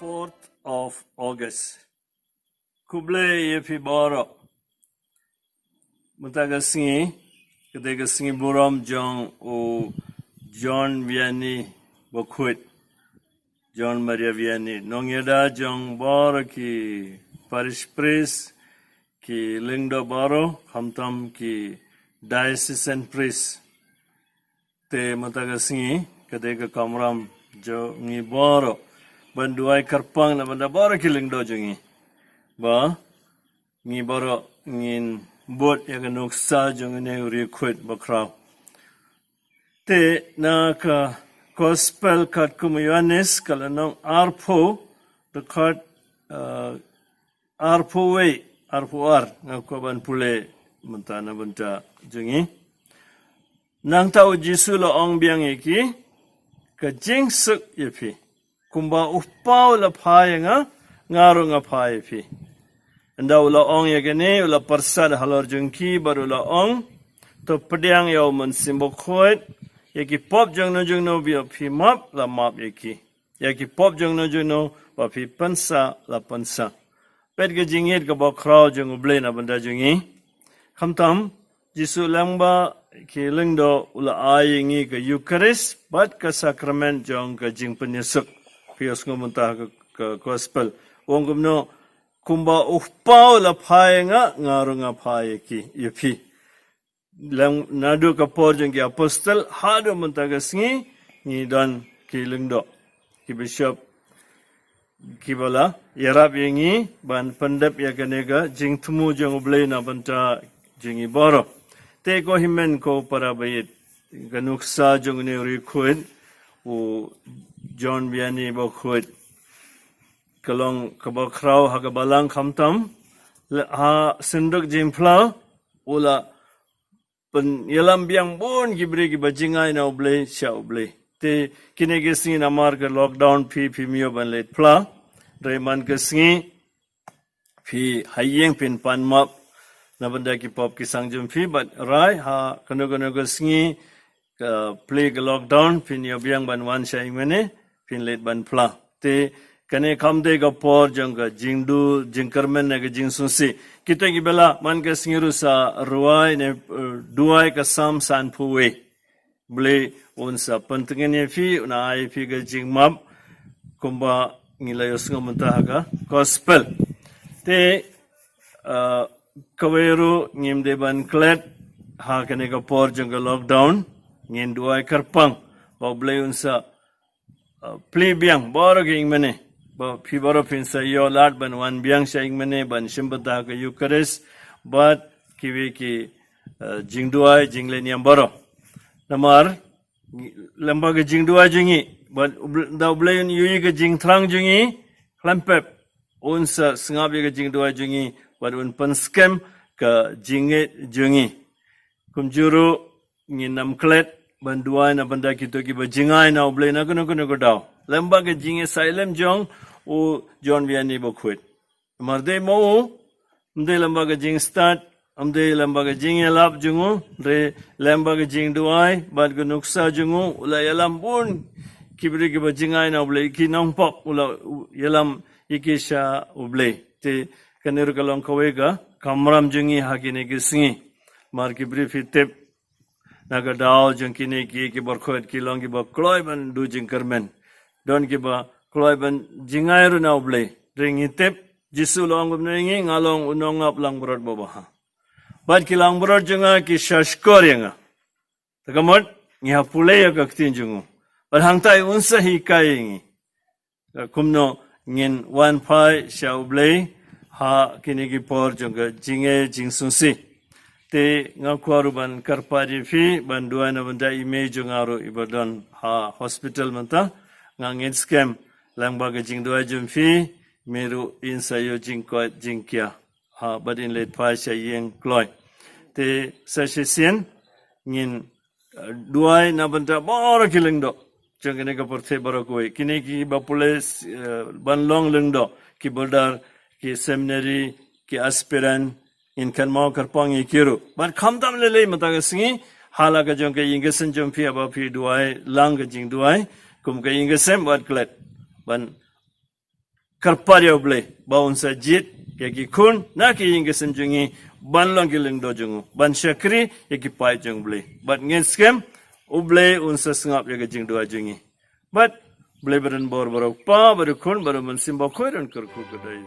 4th of August. Kuble yepi boro. Mutaga Sngi, ketika Sngi burom Jong o John Vianney Riewkhuid. John Maria Vianney. Nongda Jong boro ki parish priest ki lingdo boro hamtam ki diocesan priest. Te mutaga Sngi ketika kamram jo ngi boro banduai karpang na banda boro ki lingdo jongi. Ba ngi boro ngin bot ya noksa jong ne Riewkhuid bakraw. Te na ka gospel kat kumyanes kalanong arpo the kat arpo way arpo ar ngakoban pule mentana benta jongi. Nang tau Jisu lo ong biang iki ka jingsuk yepi kumba upau la phaya ngaro nga phaya pi. Anda ula ong yagane ula persad halor jengki baru ula ong to pediang yau mensimbokhoid yaki pop jong no biya pi map la map yaki pop jong no ba pi pansa la pansa pet ge jingit ka bokraw jong uble na banda jongi khamtam Jisu langba ki lingdo ula ayingi ka Eucharist bat ka sakrament jong ka jing penyesuk pios ngomuntah ka gospel wong gumno kumba upau la phaya ngaro nga phaya ki yepi lang nadu ka por jong ki apostle hado muntaga Sngi ni dan ki lingdo ki bishop ki bala yarab yengi ban pandap ya kanega jing thumu jong uble na banta jingi boro te ko himen ko para bayit ganuksa jong ne Riewkhuid u John Vianney Riewkhuid kalong kabakraw hagabalang khamtam ha sinduk jimpla ula pen yalam biang bon gibri gi bajingai na oble sha oble te kinege Sngi namar ka lockdown phi mio ban let pla reman ka Sngi phi hayeng pin panmap na banda ki pop ki sangjum phi but rai ha kano ka Sngi ka play ka lockdown phin yo biang ban wan shai mene phin let ban pla te kane kamde ka por jong ka jingdu jingkarmen na ka jingsusi kita ki bela man ka Sngi rusa ruai ne duai ka sam san puwe ble unsa pentingnya fi una ai fi ka jingmap kumba ngilayos ngamunta ka gospel te kaweru ngimde ban klet ha kane ka por jong ka lockdown ngin duai karpang ba ble unsa play biang boro ging mene ba piboro pinsa yo lat ban wan biang shaing mene ban shimbata ka Eucharist but kiwi ki jingduai jingleniam boro namar lamba ka jingduai jingi but da bleun yui ka jingthrang jingi klampep unsa sngabi ka jingduai jingi but un panskem ka jinget jingi kumjuru nginam klet banduai na banda kito ki bajingai na oble na kuno daw lamba ka jinge silem jong o John Vianney Riewkhuid marde mo mde lamba ka jing start amde lamba ka jing elap jungu re lamba ka jing duai bad ka nuksa jungu ula yalam bun kibri ki bajingai na oble ki nong pop ula yalam ikisha oble te kanir ka long kawega kamram jungi hakine ki Sngi mar kibri fitep naga dao jong kini ki Riewkhuid ki long ki ba kloy ban du jingkarmen don ki ba kloy ban jingairu na oble ring itep Jisu long bnengi ngalong unongap lang brod babaha bad ki lang brod jonga ki shashkor yanga tagamot ngi hapule ya kaktin jungu bad hangtai unsa hi kaingi kumno ngin wan pai sha oble ha kini ki por jonga jinge jingsunsi te ngakwaru ban karpari fi ban duana banda image ngaru ibadon ha hospital manta ngangin scam langba ga jingdua jumfi meru insayo jingko jingkia ha badin let pa sha yeng kloy te sashisien ngin duai na banda boro kilingdo jangene ka porthe boro koi kini ki bapules ban long lingdo ki boldar ki seminary ki aspirant in kan mau karpang ikiru ban khamdam lele mataga Sngi hala ka jong ka ingesen jom phi aba phi duai lang ka jing duai kum ka ingesen bat klet ban karparya ble ba unsa jit yaki kun na ki ing kesenjungi ban long giling do jungu ban syakri yaki pai jung ble but ngen scam uble unsa sngap yaki jing do jungi but ble baran bor borok pa baru kun baru mensimba koiran kerku kedai